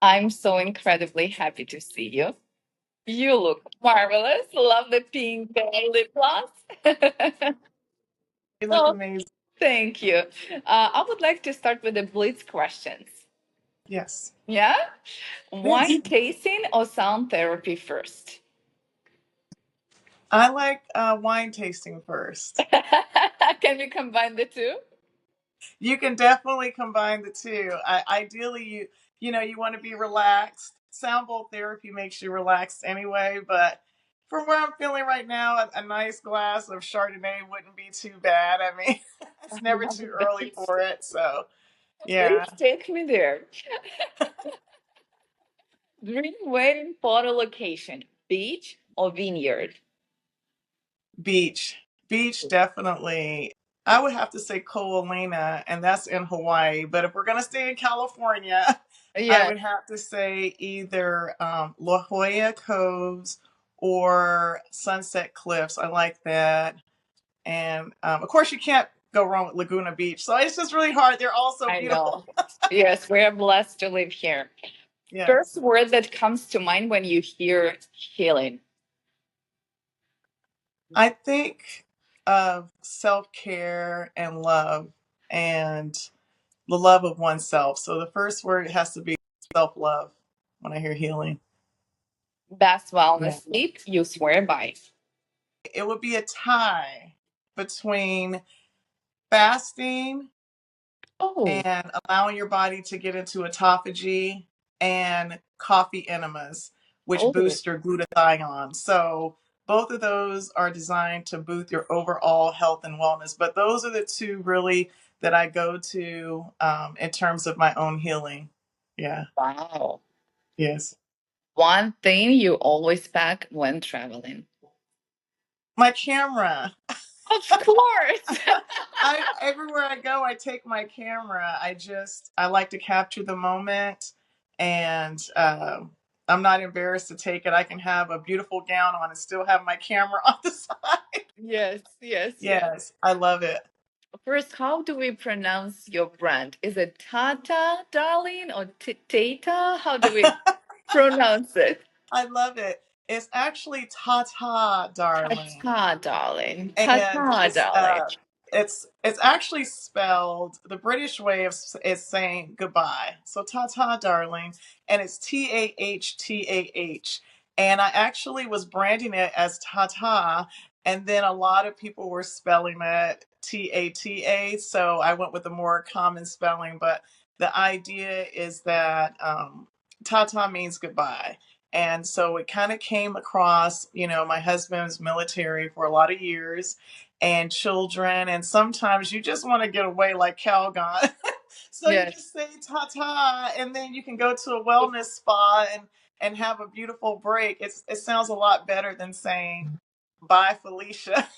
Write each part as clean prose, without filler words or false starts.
I'm so incredibly happy to see you. You look marvelous. Love the pink lip gloss. You look Oh, amazing. thank you. I would like to start with the blitz questions. Yes. Yeah? Yes. Wine tasting or sound therapy first? I like wine tasting first. Can we combine the two? You can definitely combine the two. Ideally, you want to be relaxed. Sound bowl therapy makes you relaxed anyway, but from where I'm feeling right now, a nice glass of Chardonnay wouldn't be too bad. I mean, I it's never love too early it. for it. So, Please yeah, take me there. Dream wedding photo location, beach or vineyard? beach. Beach, definitely. I would have to say Koalina, and that's in Hawaii. But if we're going to stay in California, I Yeah, would have to say either La Jolla Coves or Sunset Cliffs. I like that. And of course, you can't go wrong with Laguna Beach. So it's just really hard. They're all so I know. beautiful. Yes, we are blessed to live here. First Yes. word that comes to mind when you hear healing. I think of self care and love and the love of oneself. So the first word has to be self love when I hear healing. Best Yeah. wellness sleep you swear by. It would be a tie between fasting Oh, and allowing your body to get into autophagy and coffee enemas, which oh, boost your glutathione. So both of those are designed to boost your overall health and wellness. But those are the two really that I go to in terms of my own healing. Yeah. wow. Yes. One thing you always pack when traveling. My camera. Of course. I everywhere I go, I take my camera. I like to capture the moment, and I'm not embarrassed to take it. I can have a beautiful gown on and still have my camera on the side. Yes, yes, yes. Yes, I love it. First, how do we pronounce your brand? Is it Tata, darling, or Tata? How do we pronounce it? I love it. It's actually Tata, darling. Tata, darling. And Tata, darling. it's actually spelled the British way of is saying goodbye. So ta ta, darling, and it's TAHTAH. And I actually was branding it as ta ta, and then a lot of people were spelling it TATA. So I went with a more common spelling. But the idea is that ta ta means goodbye. And so it kind of came across, my husband's military for a lot of years and children. And sometimes you just want to get away like Calgon. So you Yes. just say ta ta, and then you can go to a wellness spa and have a beautiful break. It sounds a lot better than saying bye, Felicia.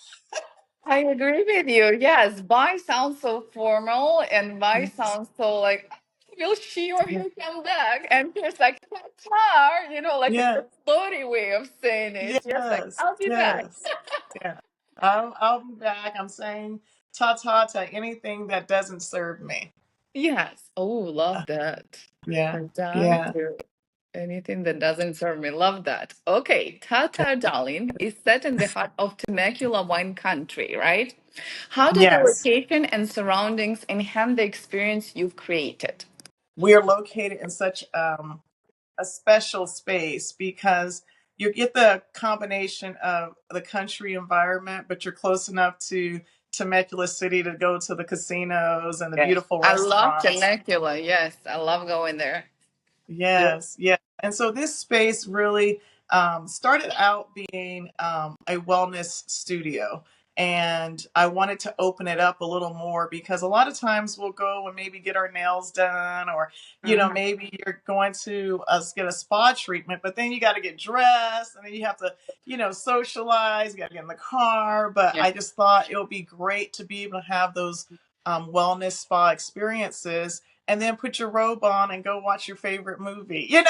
I agree with you. Yes, bye sounds so formal and bye Yes. sounds so like, will she or Yeah. he come back? And here's like, Qatar, like a Yeah. floaty way of saying it. Just like, Yes. I'll be back. Yes. Yeah. I'll be back. I'm saying ta ta to anything that doesn't serve me. Yes. Oh, Uh, love that. Yeah. Qatar Yeah. to anything that doesn't serve me. Love that. Okay, Tata Darling is set in the heart of Temecula wine country, right? How do the Yes. location and surroundings enhance the experience you've created? We are located in such a special space because you get the combination of the country environment, but you're close enough to Temecula City to go to the casinos and the Yes. beautiful I love restaurants. Temecula. Yes, I love going there. Yeah. Yes, yeah. And so this space really started out being a wellness studio. And I wanted to open it up a little more because a lot of times we'll go and maybe get our nails done, or, Mhm. maybe you're going to get a spa treatment, but then you got to get dressed and then you have to, socialize, you got to get in the car. But Yeah. I just thought it would be great to be able to have those wellness spa experiences and then put your robe on and go watch your favorite movie, and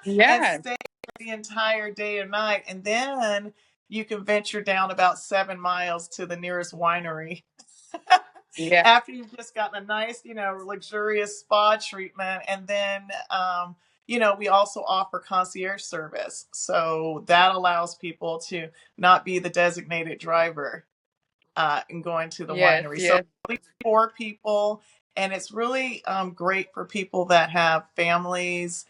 Yeah. stay the entire day and night. And then you can venture down about 7 miles to the nearest winery Yeah. after you've just gotten a nice, luxurious spa treatment. And then we also offer concierge service. So that allows people to not be the designated driver and going to the Yes, winery. So yes. for people, and it's really great for people that have families.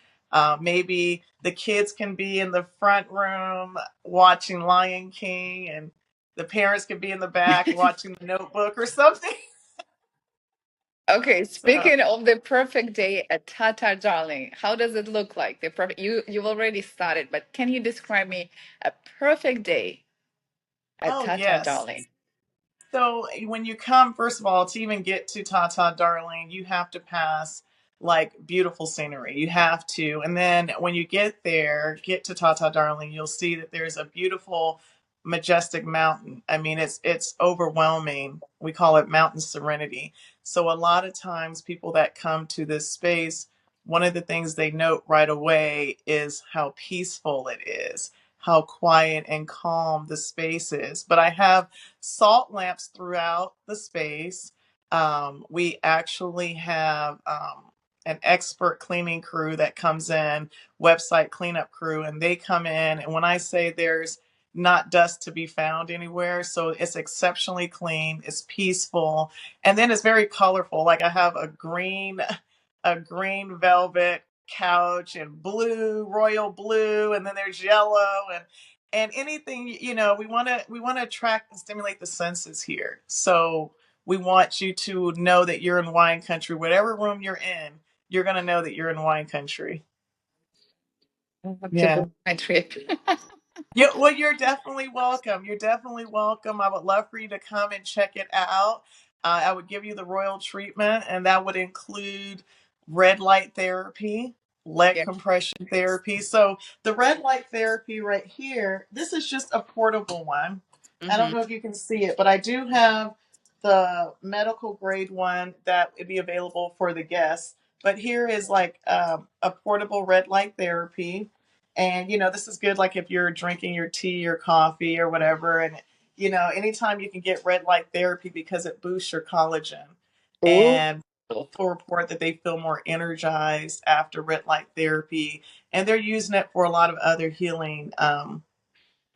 Maybe the kids can be in the front room watching Lion King, and the parents can be in the back watching The Notebook or something. Okay, So, speaking of the perfect day at Tata Darling, how does it look like? The perfect you already started, but can you describe me a perfect day at oh Tata yes. Darling? So when you come, first of all, to even get to Tata Darling, you have to pass like beautiful scenery. You have to. And then when you get there, get to Tata Darling, you'll see that there's a beautiful, majestic mountain. I mean, it's overwhelming. We call it mountain serenity. So a lot of times people that come to this space, one of the things they note right away is how peaceful it is, how quiet and calm the space is. But I have salt lamps throughout the space. We actually have an expert cleaning crew that comes in, website cleanup crew, and they come in. And when I say there's not dust to be found anywhere, so it's exceptionally clean, it's peaceful, and then it's very colorful. Like I have a green velvet couch and blue, royal blue, and then there's yellow and anything, we want to attract and stimulate the senses here. So we want you to know that you're in wine country. Whatever room you're in, you're going to know that you're in wine country. I have to Yeah. book my trip. Yeah, well, you're definitely welcome. You're definitely welcome. I would love for you to come and check it out. I would give you the royal treatment, and that would include red light therapy, leg Yeah. compression therapy. So, the red light therapy right here, this is just a portable one. I don't Hmm. know if you can see it, but I do have the medical grade one that would be available for the guests. But here is like a portable red light therapy, and this is good like if you're drinking your tea or coffee or whatever. And anytime you can get red light therapy because it boosts your collagen. Ooh. And people report that they feel more energized after red light therapy. And they're using it for a lot of other healing of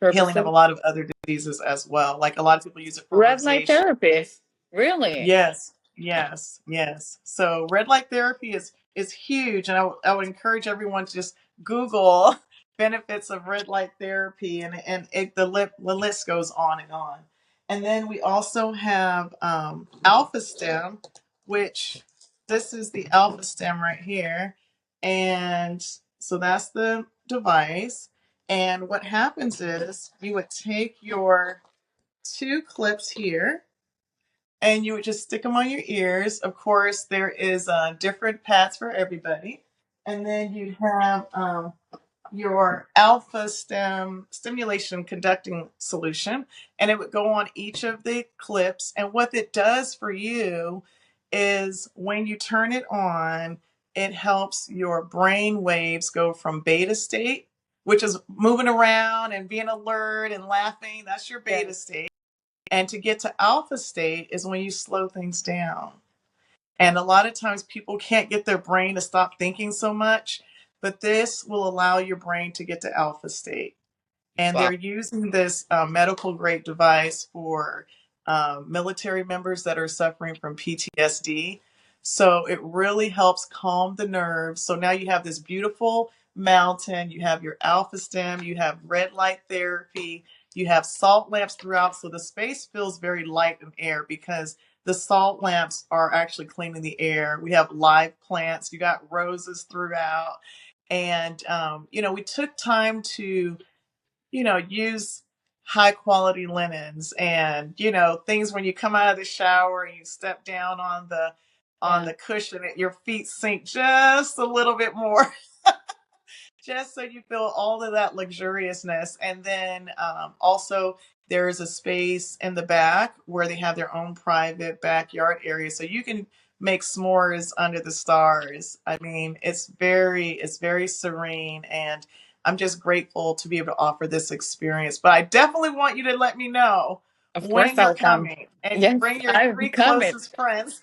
a Purposes. lot of other diseases as well. Like a lot of people use it for Red light rosacea. therapy. Really? Yes, yes, yes. So red light therapy is huge, and I would encourage everyone to just Google benefits of red light therapy, and the list goes on and on. And then we also have Alpha Stem, which this is the Alpha Stem right here, and so that's the device. And what happens is you would take your two clips here and you would just stick them on your ears. Of course, there is different pads for everybody. And then you'd have your alpha stem stimulation conducting solution, and it would go on each of the clips. And what it does for you is when you turn it on, it helps your brain waves go from beta state, which is moving around and being alert and laughing. That's your Yeah. beta state, and to get to alpha state is when you slow things down. And a lot of times people can't get their brain to stop thinking so much, but this will allow your brain to get to alpha state. And Wow. they're using this medical grade device for military members that are suffering from PTSD. So it really helps calm the nerves. So now you have this beautiful mountain, you have your alpha stem, you have red light therapy, you have salt lamps throughout. So the space feels very light and air because the salt lamps are actually cleaning the air. We have live plants, you got roses throughout. And, we took time to use high quality linens, and things when you come out of the shower and you step down on Yeah. the cushion, your feet sink just a little bit more, just so you feel all of that luxuriousness. And then also there's a space in the back where they have their own private backyard area, so you can make s'mores under the stars. I mean, it's very serene, and I'm just grateful to be able to offer this experience. But I definitely want you to let me know Of course when you're I'll come. coming, and Yes, bring your I'm three coming. closest friends.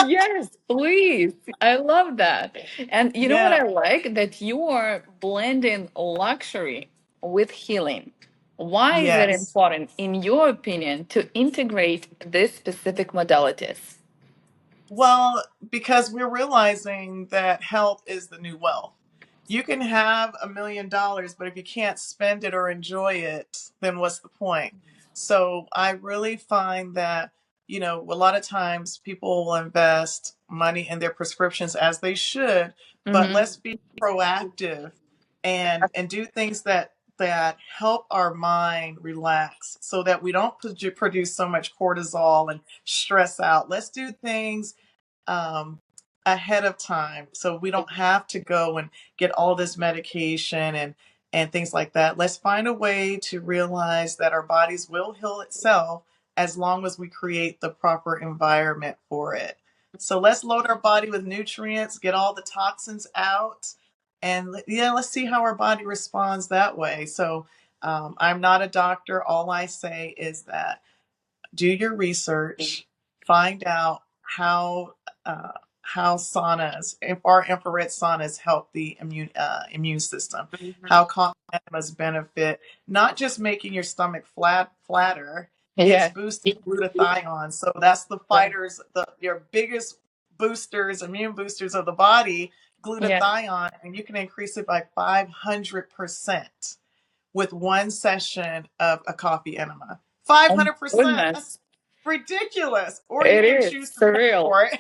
Yes, please. I love that. And you know what Yeah, I like? That you are blending luxury with healing. Why is it yes. important, in your opinion, to integrate these specific modalities? Well, because we're realizing that health is the new wealth. You can have $1 million, but if you can't spend it or enjoy it, then what's the point? So I really find that, a lot of times people will invest money in their prescriptions as they should, but Mm-hmm. let's be proactive and do things that help our mind relax so that we don't produce so much cortisol and stress out. Let's do things um, ahead of time so we don't have to go and get all this medication and things like that. Let's find a way to realize that our bodies will heal itself as long as we create the proper environment for it. So let's load our body with nutrients, get all the toxins out, and yeah, let's see how our body responds that way. So I'm not a doctor. All I say is that do your research, find out uh, how saunas, if our infrared saunas help the immune system, how coffee enemas benefit, not just making your stomach flatter, it's Yeah. boosting glutathione. So that's the fighters, your biggest boosters, immune boosters of the body, Yeah. glutathione, and you can increase it by 500% with one session of a coffee enema. Oh my 500%. That's goodness. ridiculous. Or you It can is choose to pay surreal. for it.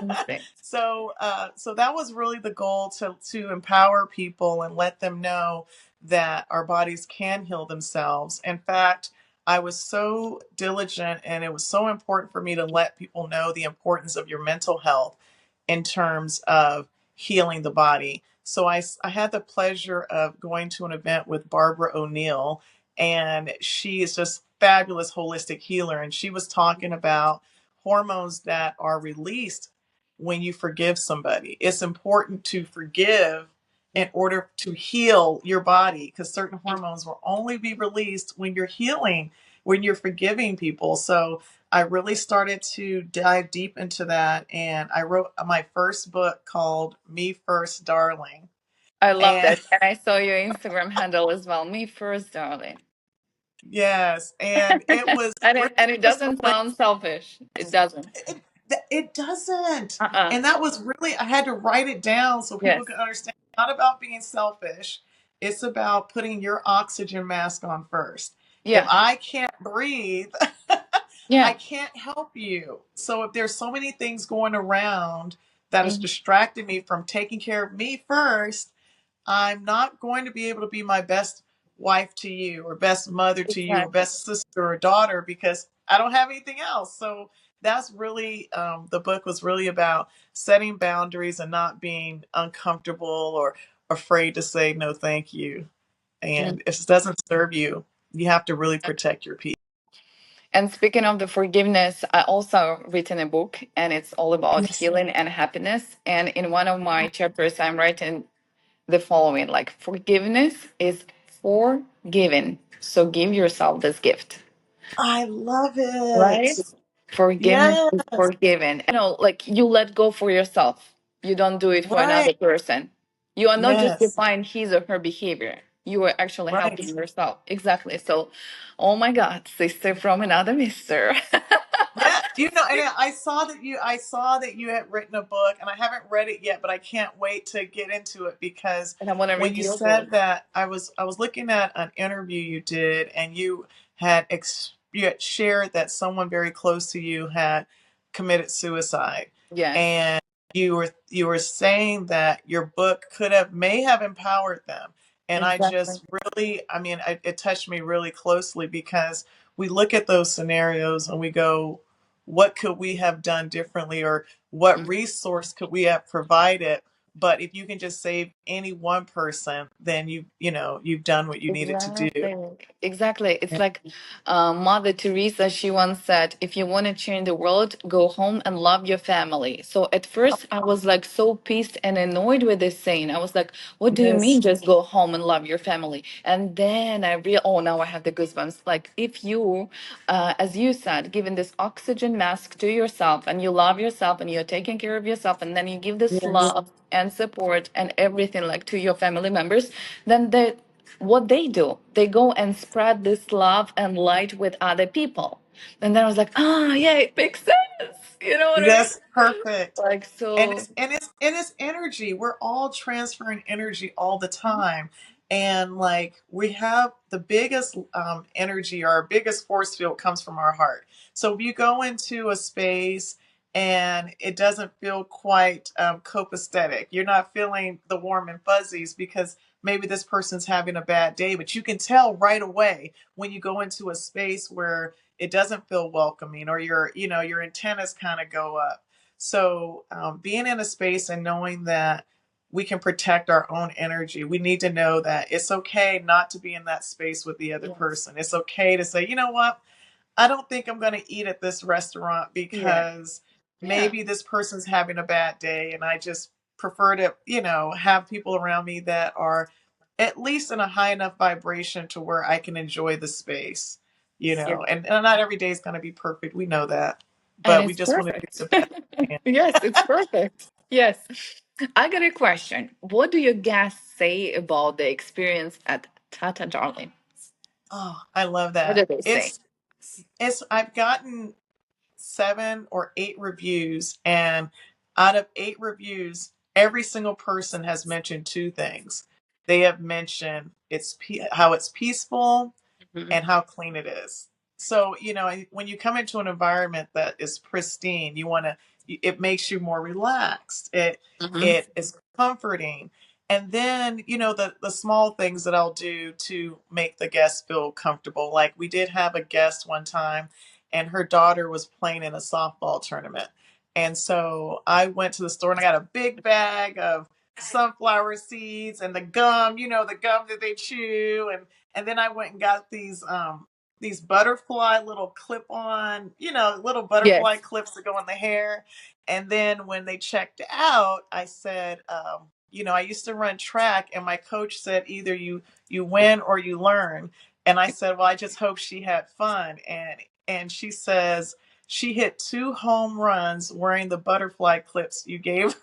Instinct. So that was really the goal to empower people and let them know that our bodies can heal themselves. In fact, I was so diligent and it was so important for me to let people know the importance of your mental health in terms of healing the body. So I had the pleasure of going to an event with Barbara O'Neill, and she is just fabulous holistic healer. And she was talking about hormones that are released when you forgive somebody. It's important to forgive in order to heal your body because certain hormones will only be released when you're healing, when you're forgiving people. So I really started to dive deep into that. And I wrote my first book called Me First, Darling. I love And that. And I saw your Instagram handle as well. Me first, darling. yes, and it was really And it just a doesn't way. sound selfish. It doesn't. It, it doesn't. Uh-uh. And that was really, I had to write it down so people Yes. could understand. It's not about being selfish. It's about putting your oxygen mask on first. If Yeah. I can't breathe, I Yeah. can't help you. So if there's so many things going around that is Mhm. distracting me from taking care of me first, I'm not going to be able to be my best wife to you, or best mother to you, or Exactly. best sister or daughter because I don't have anything else. So that's really the book was really about setting boundaries and not being uncomfortable or afraid to say no, thank you. Mm. And if it doesn't serve you, you have to really protect your peace. And speaking of the forgiveness, I also written a book and it's all about Yes. healing and happiness. And in one of my chapters, I'm writing the following like, forgiveness is forgiven. So give yourself this gift. I love Right? it. Forgiveness Yes. is forgiven. Like you let go for yourself. You don't do it for Right. another person. You are not Yes. justifying his or her behavior. You are actually Right. helping yourself. Exactly. So, oh my God, sister from another mister. Yeah, and I saw that you had written a book, and I haven't read it yet, but I can't wait to get into it because And I want to when read you your book. said that, I was looking at an interview you did, and you had shared that someone very close to you had committed suicide, Yes, and you were saying that your book may have empowered them, and I exactly. just really, I mean, it touched me really closely because we look at those scenarios and we go, what could we have done differently, or what Mhm. resource could we have provided But if you can just save any one person, then you've done what you needed to do. Exactly. Exactly. It's like Mother Teresa, she once said, if you want to change the world, go home and love your family. So at first, I was like so pissed and annoyed with this saying. I was like, what do you Yes. mean just go home and love your family? And then I real oh, now I have the goosebumps. Like, if you, as you said, giving this oxygen mask to yourself and you love yourself and you're taking care of yourself, and then you give this Yes. love and support and everything like to your family members, then the what they do, they go and spread this love and light with other people. And then I was like, ah, yeah, it makes sense. You know what I mean? That's perfect. Like, and so, it's energy. We're all transferring energy all the time, and like we have the biggest energy, or our biggest force field comes from our heart. So if you go into a space and it doesn't feel quite copacetic, you're not feeling the warm and fuzzies because maybe this person's having a bad day, but you can tell right away when you go into a space where it doesn't feel welcoming, or your antennas kind of go up. So, being in a space and knowing that we can protect our own energy, we need to know that it's okay not to be in that space with the other yes, person. It's okay to say, you know what? I don't think I'm going to eat at this restaurant yeah, because yeah, maybe this person's having a bad day. And I just prefer to, have people around me that are at least in a high enough vibration to where I can enjoy the space, yeah. and not every day is going to be perfect. We know that, And but we it's just want to do perfect. the best we can. Yes, it's perfect. Yes. I got a question. What do your guests say about the experience at Tata Darling? Oh, I love What do that. they say? I've gotten 7 or 8 reviews, and out of 8 reviews, every single person has mentioned 2 things. They have mentioned how it's peaceful Mhm. and how clean it is. So, when you come into an environment that is pristine, it makes you more relaxed. Mhm. It is comforting. And then, the small things that I'll do to make the guests feel comfortable. Like we did have a guest one time, and her daughter was playing in a softball tournament. And so I went to the store and I got a big bag of sunflower seeds and the gum that they chew, and then I went and got these butterfly little clip on, little butterfly Yes. clips that go in the hair. And then when they checked out, I said, I used to run track, and my coach said either you win or you learn. And I said, well, I just hope she had fun. And she says she hit 2 home runs wearing the butterfly clips you gave.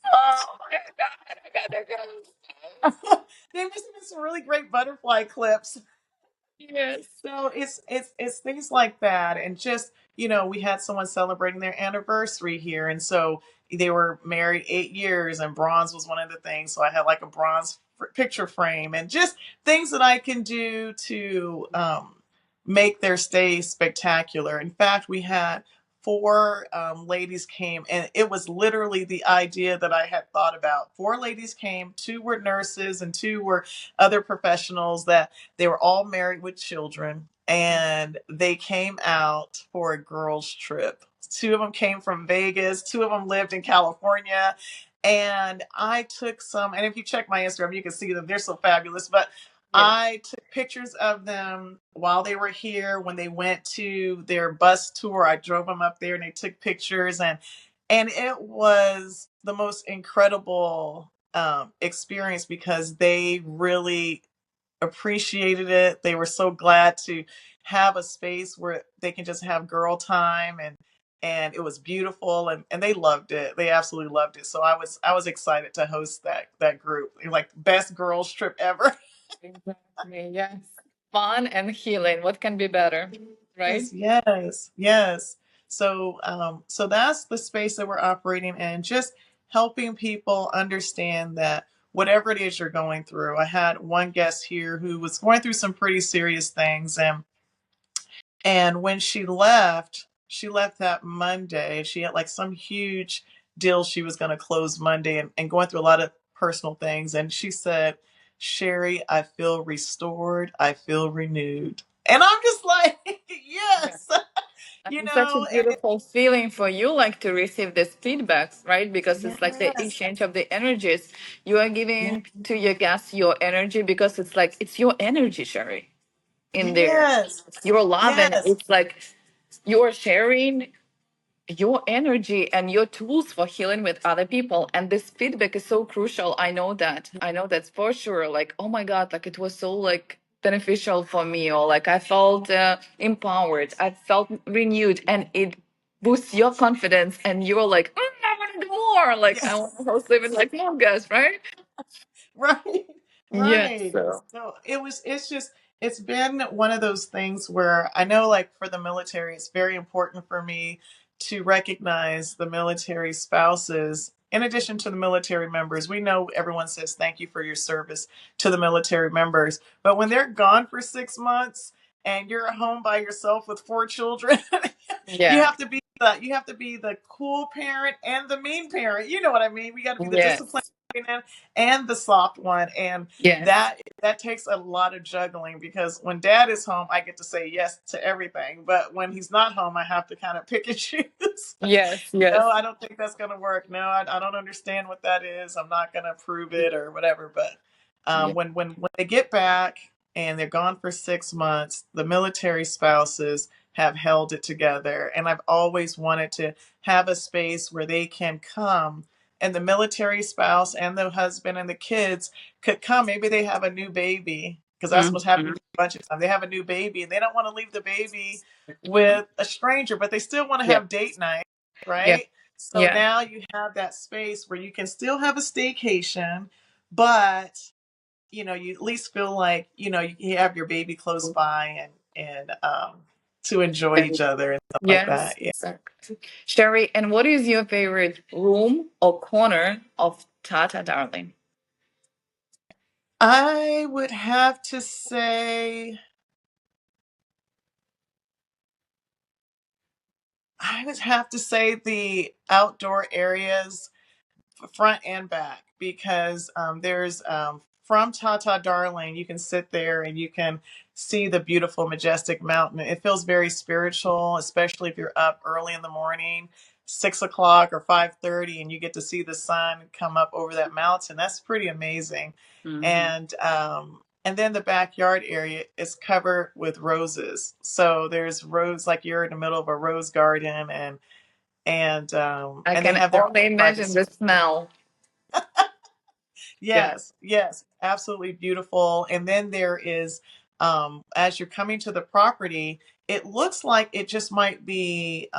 Oh my God, I gotta go. They must have been some really great butterfly clips. Yes. So it's things like that, and just we had someone celebrating their anniversary here, and so they were married 8 years, and bronze was one of the things. So I had like a bronze picture frame, and just things that I can do to make their stay spectacular. In fact, we had 4 ladies came, and it was literally the idea that I had thought about. 4 ladies came, 2 were nurses, and 2 were other professionals that they were all married with children, and they came out for a girls' trip. 2 of them came from Vegas, 2 of them lived in California. And I took some, and if you check my Instagram, you can see them. They're so fabulous. But Yes. I took pictures of them while they were here. When they went to their bus tour, I drove them up there and they took pictures, and it was the most incredible experience because they really appreciated it. They were so glad to have a space where they can just have girl time, and it was beautiful, and they loved it. They absolutely loved it. So I was excited to host that group. Like best girls trip ever. Exactly. Yes. Fun and healing. What can be better? Right? Yes, yes, yes. So that's the space that we're operating in, just helping people understand that whatever it is you're going through. I had one guest here who was going through some pretty serious things, and when she left that Monday. She had like some huge deal she was going to close Monday, and going through a lot of personal things. And she said, Cheri, I feel restored. I feel renewed. And I'm just like, Yeah. yes. And you it's such a know, beautiful feeling for you, like to receive these feedbacks, right? Because it's like the yes, exchange of the energies. You are yes, giving to your guests your energy because it's like it's your energy, Sherry, in there. yes, It's your love, and yes, it's like you're sharing your energy and your tools for healing with other people. And this feedback is so crucial. I know that's for sure. Like, oh my god, like it was so like beneficial for me, or like I felt empowered, I felt renewed, and it boosts your confidence, and you're like, I want to do more, like I want yes. to host even like more guests, right? Right, Yes. right. So So it's just, it's been one of those things where I know, like for the military, it's very important for me to recognize the military spouses. In addition to the military members, we know everyone says thank you for your service to the military members. But when they're gone for 6 months and you're at home by yourself with four children, yeah. you have to be the cool parent and the mean parent. You know what I mean? We got to be the disciplined Yes. and the soft one, and Yes. that takes a lot of juggling, because when dad is home I get to say yes to everything, but when he's not home I have to kind of pick and choose. Yes. No, Yes. I don't think that's going to work. No, I don't understand what that is. I'm not going to prove it or whatever. But Yeah. when they get back and they're gone for 6 months, the military spouses have held it together. And I've always wanted to have a space where they can come, and the military spouse and the husband and the kids could come. Maybe they have a new baby, because that's what's happened Mhm. to me a bunch of times. They have a new baby and they don't want to leave the baby with a stranger, but they still want to Yeah. have date night, Yeah. right? So Yeah. now you have that space where you can still have a staycation, but you at least feel like you have your baby close by, and to enjoy each other and stuff like Yes, that. Yeah. exactly. Sherry, and what is your favorite room or corner of Tata Darling? I would have to say the outdoor areas, front and back, because there's from Tata Darling, you can sit there and you can see the beautiful, majestic mountain. It feels very spiritual, especially if you're up early in the morning, 6 o'clock or 5:30, and you get to see the sun come up over that mountain. That's pretty amazing. Hmm. And then the backyard area is covered with roses. So there's rose, like you're in the middle of a rose garden, I and they can have their own only private. imagine the smell. Yeah. Yes, yes, absolutely beautiful. And then there is, as you're coming to the property, it looks like it just might be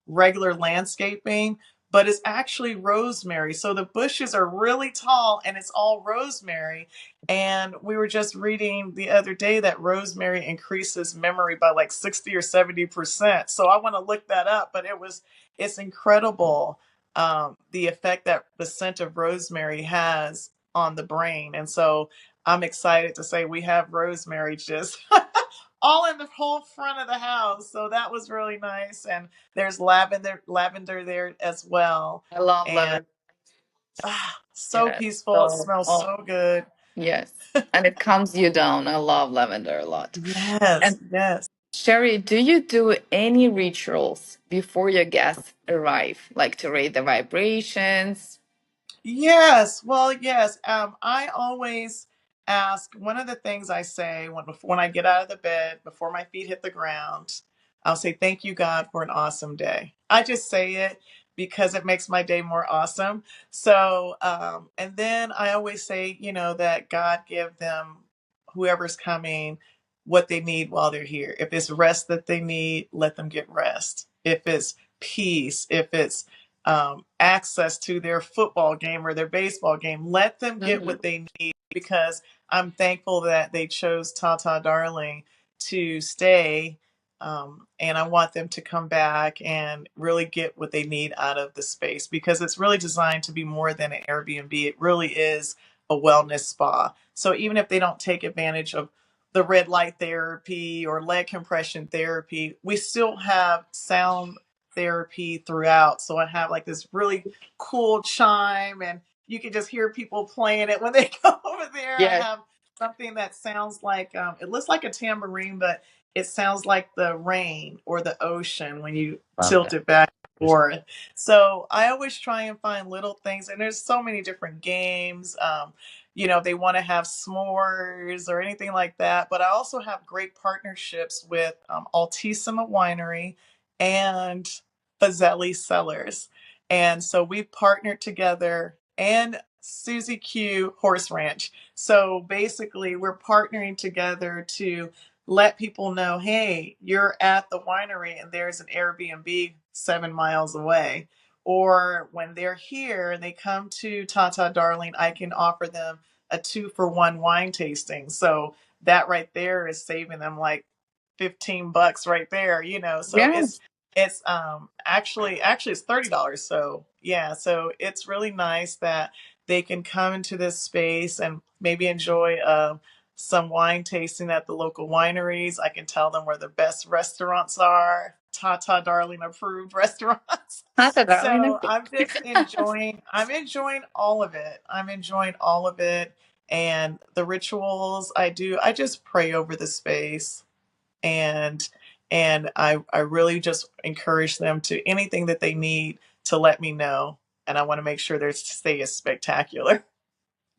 regular landscaping, but it's actually rosemary. So the bushes are really tall and it's all rosemary. And we were just reading the other day that rosemary increases memory by like 60 or 70%. So I want to look that up, but it's incredible, the effect that the scent of rosemary has on the brain. And so I'm excited to say we have rosemary just all in the whole front of the house. So that was really nice. And there's lavender there as well. I love And lavender. so Yes. peaceful. It So, smells oh, so good. yes. And it calms you down. I love lavender a lot. Yes, And yes. Sherry, do you do any rituals before your guests arrive, like to rate the vibrations? Yes, well, yes. I always ask. One of the things I say when I get out of the bed, before my feet hit the ground, I'll say, "Thank you, God, for an awesome day." I just say it because it makes my day more awesome. So, and then I always say, that God give them, whoever's coming, what they need while they're here. If it's rest that they need, let them get rest. If it's peace, if it's access to their football game or their baseball game. Let them get Hmm. what they need, because I'm thankful that they chose Tata Darling to stay. And I want them to come back and really get what they need out of the space, because it's really designed to be more than an Airbnb. It really is a wellness spa. So even if they don't take advantage of the red light therapy or leg compression therapy, we still have sound therapy throughout. So I have like this really cool chime, and you can just hear people playing it when they go over there. I Yes. have something that sounds like, it looks like a tambourine, but it sounds like the rain or the ocean when you Love tilt it. it back and forth. So I always try and find little things, and there's so many different games. They want to have s'mores or anything like that. But I also have great partnerships with Altissima Winery and Fazeli Cellars. And so we've partnered together, and Susie Q Horse Ranch. So basically, we're partnering together to let people know, hey, you're at the winery and there's an Airbnb 7 miles away. Or when they're here and they come to Tata Darling, I can offer them a 2-for-1 wine tasting. So that right there is saving them like $15 right there. So it's Yes. it's actually it's $30. So yeah, so it's really nice that they can come into this space and maybe enjoy some wine tasting at the local wineries. I can tell them where the best restaurants are, Tata Darling approved restaurants. Not that So darling. I'm enjoying all of it. I'm enjoying all of it. And the rituals I do, I just pray over the space, and I really just encourage them to anything that they need to let me know. And I want to make sure their stay is spectacular.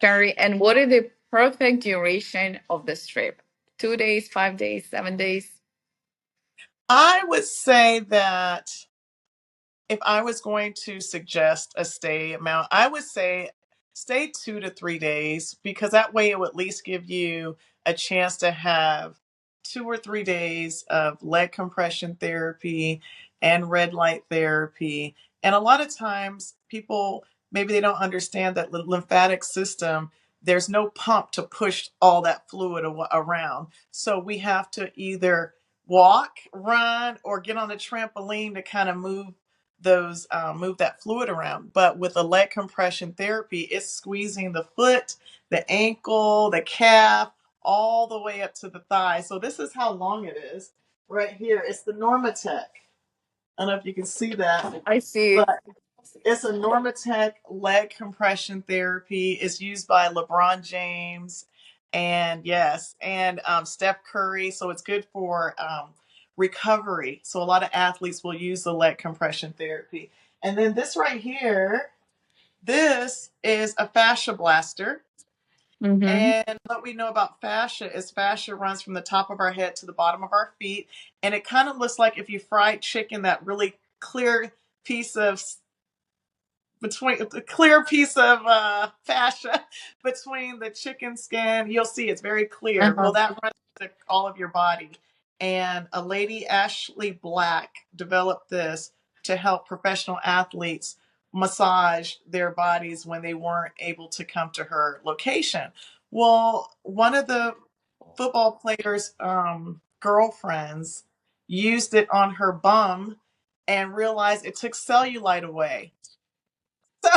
Cheri, and what is the perfect duration of this trip? 2 days, 5 days, 7 days? I would say that if I was going to suggest a stay amount, I would say stay 2 to 3 days, because that way it would at least give you a chance to have 2 or 3 days of leg compression therapy and red light therapy. And a lot of times people, maybe they don't understand that the lymphatic system, there's no pump to push all that fluid around. So we have to either walk, run, or get on the trampoline to kind of move that fluid around. But with a leg compression therapy, it's squeezing the foot, the ankle, the calf, all the way up to the thigh. So this is how long it is right here. It's the Normatec. I don't know if you can see that, I see. but it's a Normatec leg compression therapy. It's used by LeBron James, and yes, and Steph Curry. So it's good for recovery. So a lot of athletes will use the leg compression therapy. And then this right here, this is a fascia blaster. Mm-hmm. And what we know about fascia is fascia runs from the top of our head to the bottom of our feet. And it kind of looks like if you fried chicken, that really clear piece of between the clear piece of fascia between the chicken skin. You'll see it's very clear. Uh-huh. Well, that runs to all of your body. And a lady, Ashley Black, developed this to help professional athletes massage their bodies when they weren't able to come to her location. Well, one of the football players' girlfriends used it on her bum and realized it took cellulite away. So,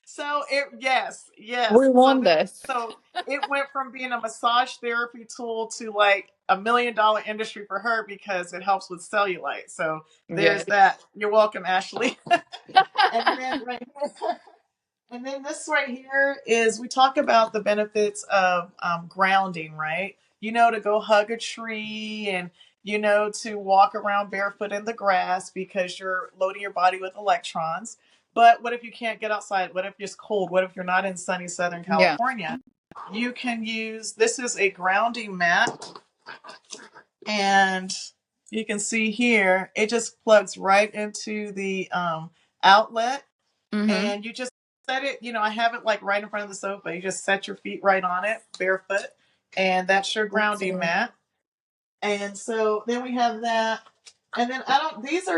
so it yes, We yes. want this. So it went from being a massage therapy tool to like $1 million industry for her because it helps with cellulite. So Yes. there's that. You're welcome, Ashley. And then right here, and then this right here is we talk about the benefits of grounding, right? To go hug a tree, and to walk around barefoot in the grass because you're loading your body with electrons. But what if you can't get outside? What if it's cold? What if you're not in sunny Southern Yeah. California? You can use this is a grounding mat, and you can see here it just plugs right into the outlet, Mm-hmm. and you just set it. I have it like right in front of the sofa. You just set your feet right on it, barefoot, and that's your grounding mat. And so then we have that, and then I don't. These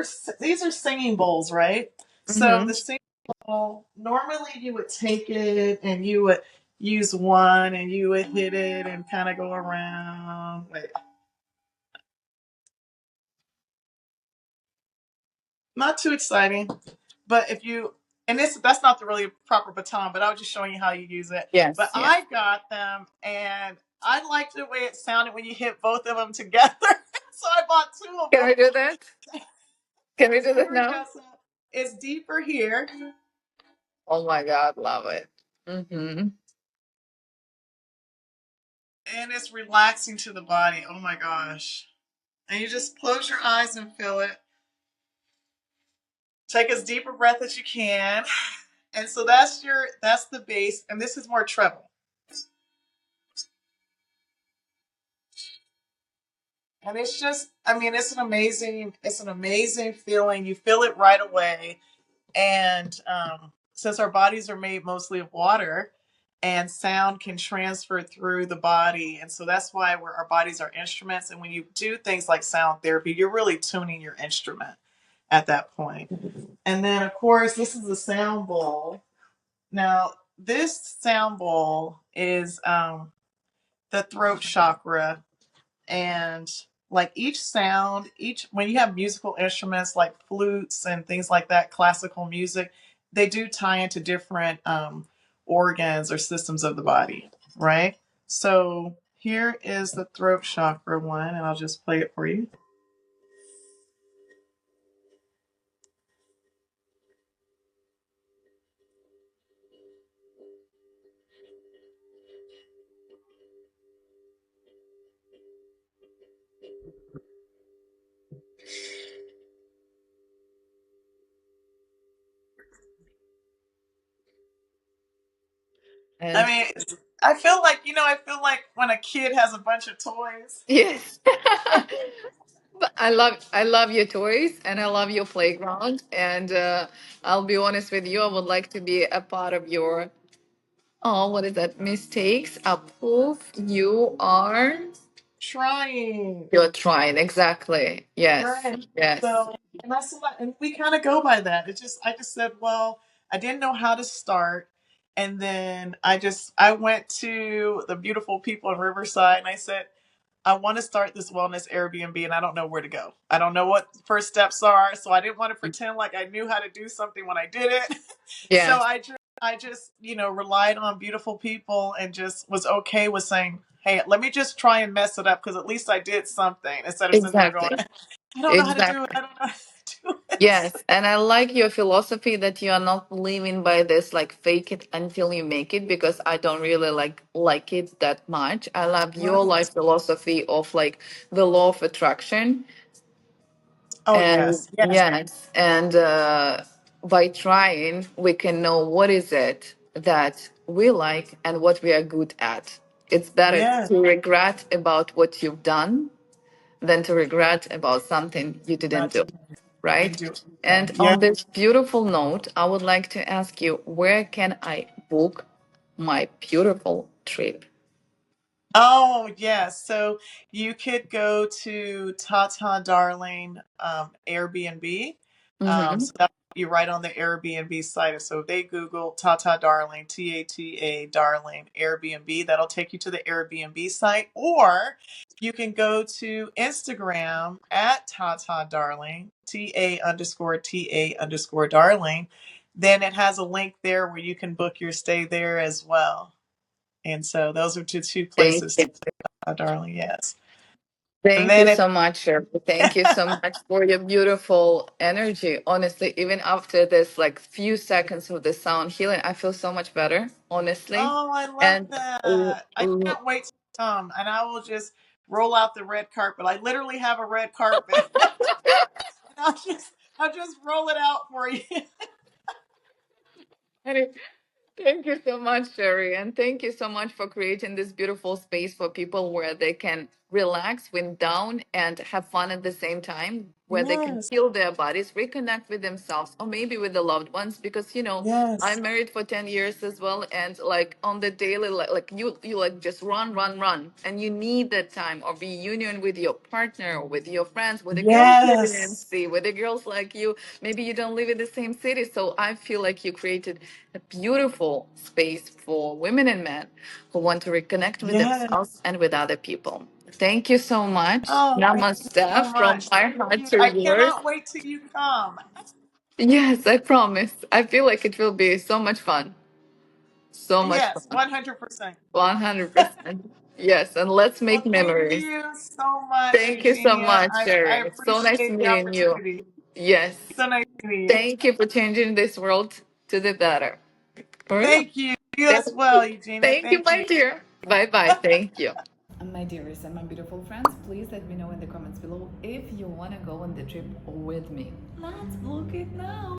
are singing bowls, right? So Mm-hmm. the singing bowl, normally you would take it and you would use one and you would hit it and kind of go around. Wait, not too exciting. But if you and that's not the really proper baton, but I was just showing you how you use it. But Yes, yes. I got them, and I liked the way it sounded when you hit both of them together. So I bought two of Can them. we do that? Can we So do that here we now? go. So it's deeper here, Oh my God, love it. Mm-hmm. and it's relaxing to the body. Oh my gosh. And you just close your eyes and feel it. Take as deep a breath as you can. And so that's the bass. And this is more treble. And it's just, I mean, it's an amazing feeling. You feel it right away. And since our bodies are made mostly of water, and sound can transfer through the body, and so that's why our bodies are instruments. And when you do things like sound therapy, you're really tuning your instrument at that point. And then, of course, this is a sound bowl. Now, this sound bowl is the throat chakra, and like each sound, each when you have musical instruments like flutes and things like that, classical music, they do tie into different organs or systems of the body, right? So here is the throat chakra one, and I'll just play it for you. I And mean, I feel like when a kid has a bunch of toys. yes. But I love your toys and I love your playground. And I'll be honest with you, I would like to be a part of your, oh, what is that? Mistakes are proof you are, Trying. you're trying. Exactly. Yes. Right. Yes. So, and that's a lot, and we kind of go by that. I just said, well, I didn't know how to start, and then I went to the beautiful people in Riverside, and I said, I want to start this wellness Airbnb, and I don't know where to go. I don't know what the first steps are, so I didn't want to pretend like I knew how to do something when I did it. So Yes. I just, relied on beautiful people and just was okay with saying, hey, let me just try and mess it up because at least I did something instead of sitting there going, Exactly. I don't know how to do it. Exactly. I don't know how to do it. Yes, and I like your philosophy that you are not living by this like fake it until you make it because I don't really like it that much. I love your Right. life philosophy of like the law of attraction. Oh, And yes. Yes. yes, and by trying we can know what is it that we like and what we are good at. It's better Yes. to regret about what you've done than to regret about something you didn't Not do, to right? didn't do it. And Yeah. on this beautiful note, I would like to ask you, where can I book my beautiful trip? Oh, yes. So you could go to Tata Darling Airbnb. Mm-hmm. So that will be right on the Airbnb site. So if they Google Tata Darling, Tata Darling Airbnb, that'll take you to the Airbnb site. Or you can go to Instagram at Tata Darling, TA_TA_ Darling. Then it has a link there where you can book your stay there as well. And so those are two Thank places you. to darling, yes. And Thank you then so much, Shirley. Thank you so much for your beautiful energy. Honestly, even after this like few seconds of the sound healing, I feel so much better, honestly. oh, I love And that. I can't wait to come, and I will just roll out the red carpet. I literally have a red carpet. And I'll just roll it out for you. thank you so much, Sherry. And thank you so much for creating this beautiful space for people where they can relax, wind down, and have fun at the same time, where they can Yes, heal their bodies, reconnect with themselves, or maybe with the loved ones. Because, yes, I'm married for 10 years as well. And like on the daily, like you like just run, run, run. And you need that time or reunion with your partner, or with your friends, with the girls living in yes, sea, with the girls like you. Maybe you don't live in the same city. So I feel like you created a beautiful space for women and men who want to reconnect with yes. themselves and with other people. Thank you so much. Oh, thank you so Namaste from much. my Thank heart you. to I yours. cannot wait till you come. Yes, I promise. I feel like it will be so much fun. So much Yes, fun. 100%. 100%. Yes, and let's make Well, thank memories. you so much, Thank you so Eugenia. much, I Sherry. It's so nice appreciate the meeting you. opportunity. Yes. So nice meeting you. Thank you for changing this world to the better. For real. Thank you. You Thank as well, you. Eugenia. Thank you, Thank my you. dear. Bye bye. Thank you. My dearest and my beautiful friends, please let me know in the comments below if you want to go on the trip with me. Let's book it now.